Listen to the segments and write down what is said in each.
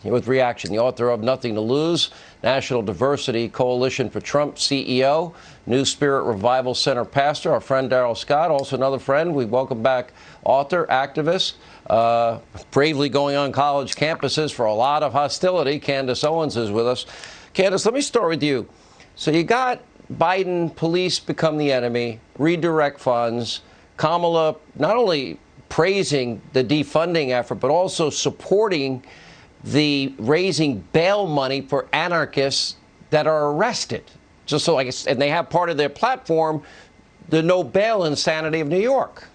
with Reaction, the author of Nothing to Lose, National Diversity Coalition for Trump CEO, New Spirit Revival Center pastor, our friend Darrell Scott, also another friend. We welcome back author, activist, bravely going on college campuses for a lot of hostility. Candace Owens is with us. Candace, let me start with you. So you got Biden, police become the enemy, redirect funds, Kamala not only praising the defunding effort, but also supporting the raising bail money for anarchists that are arrested. Just so, and they have part of their platform, the no bail insanity of New York.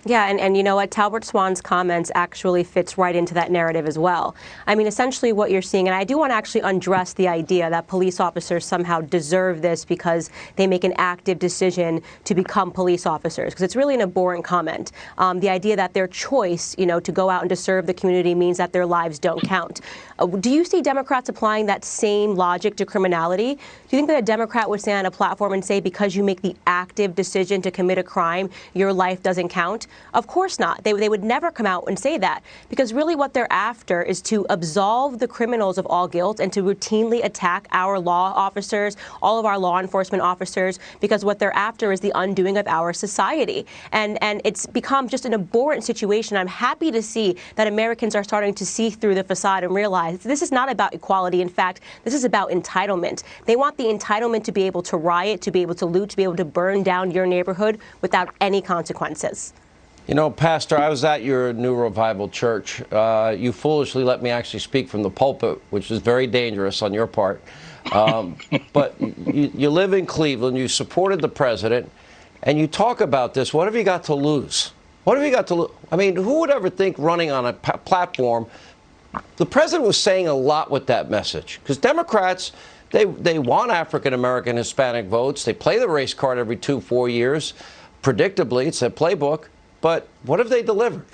Yeah, and you know what? Talbert Swan's comments actually fits right into that narrative as well. I mean, essentially what you're seeing, and I do want to actually undress the idea that police officers somehow deserve this because they make an active decision to become police officers, because it's really an abhorrent comment. The idea that their choice, you know, to go out and to serve the community means that their lives don't count. Do you see Democrats applying that same logic to criminality? Do you think that a Democrat would stand on a platform and say, because you make the active decision to commit a crime, your life doesn't count? Of course not. They would never come out and say that, because really what they're after is to absolve the criminals of all guilt and to routinely attack our law officers, all of our law enforcement officers, because what they're after is the undoing of our society. And it's become just an abhorrent situation. I'm happy to see that Americans are starting to see through the facade and realize this is not about equality. In fact, this is about entitlement. They want the entitlement to be able to riot, to be able to loot, to be able to burn down your neighborhood without any consequences. You know, Pastor, I was at your New Revival church. You foolishly let me actually speak from the pulpit, which is very dangerous on your part. But you live in Cleveland. You supported the president, and you talk about this. What have you got to lose? What have you got to lose? I mean, who would ever think running on a platform? The president was saying a lot with that message, because Democrats, they want African-American, Hispanic votes. They play the race card every 2-4 years. Predictably, it's a playbook. But what have they delivered?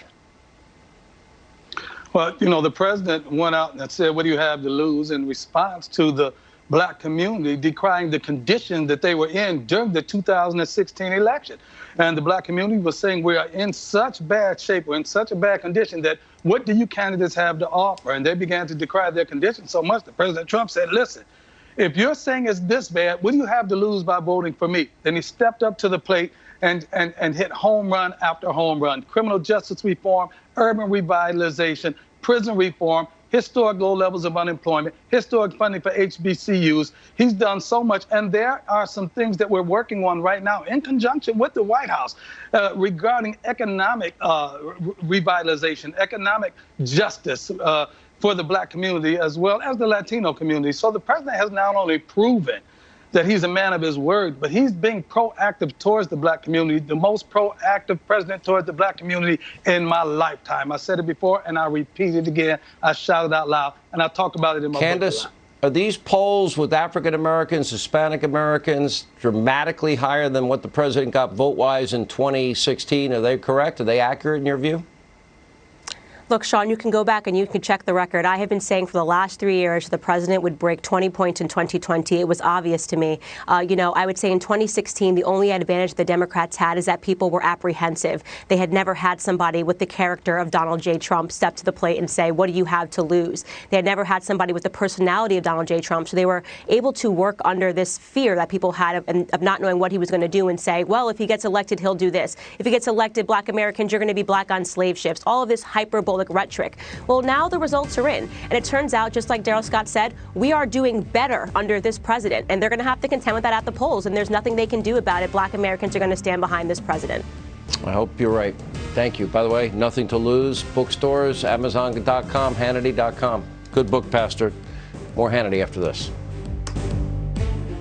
Well, you know, the president went out and said, what do you have to lose, in response to the black community decrying the condition that they were in during the 2016 election. And the black community was saying, we are in such bad shape, we're in such a bad condition that what do you candidates have to offer? And they began to decry their condition so much that President Trump said, listen, if you're saying it's this bad, what do you have to lose by voting for me? Then he stepped up to the plate and hit home run after home run. Criminal justice reform, urban revitalization, prison reform, historic low levels of unemployment, historic funding for HBCUs. He's done so much. And there are some things that we're working on right now in conjunction with the White House regarding economic revitalization, economic justice for the black community as well as the Latino community. So the president has not only proven that he's a man of his word, but he's being proactive towards the black community, the most proactive president towards the black community in my lifetime. I said it before, and I repeat it again. I shout it out loud, and I talk about it in my book. Candace, are these polls with African Americans, Hispanic Americans dramatically higher than what the president got vote-wise in 2016? Are they correct? Are they accurate in your view? Look, Sean, you can go back and you can check the record. I have been saying for the last 3 years the president would break 20 points in 2020. It was obvious to me. You know, I would say in 2016, the only advantage the Democrats had is that people were apprehensive. They had never had somebody with the character of Donald J. Trump step to the plate and say, what do you have to lose? They had never had somebody with the personality of Donald J. Trump. So they were able to work under this fear that people had of not knowing what he was going to do and say, well, if he gets elected, he'll do this. If he gets elected, black Americans, you're going to be black on slave ships. All of this hyperbolic rhetoric. Well, now the results are in. And it turns out, just like Darrell Scott said, we are doing better under this president. And they're going to have to contend with that at the polls. And there's nothing they can do about it. Black Americans are going to stand behind this president. I hope you're right. Thank you. By the way, Nothing to Lose, bookstores, Amazon.com, Hannity.com. Good book, Pastor. More Hannity after this.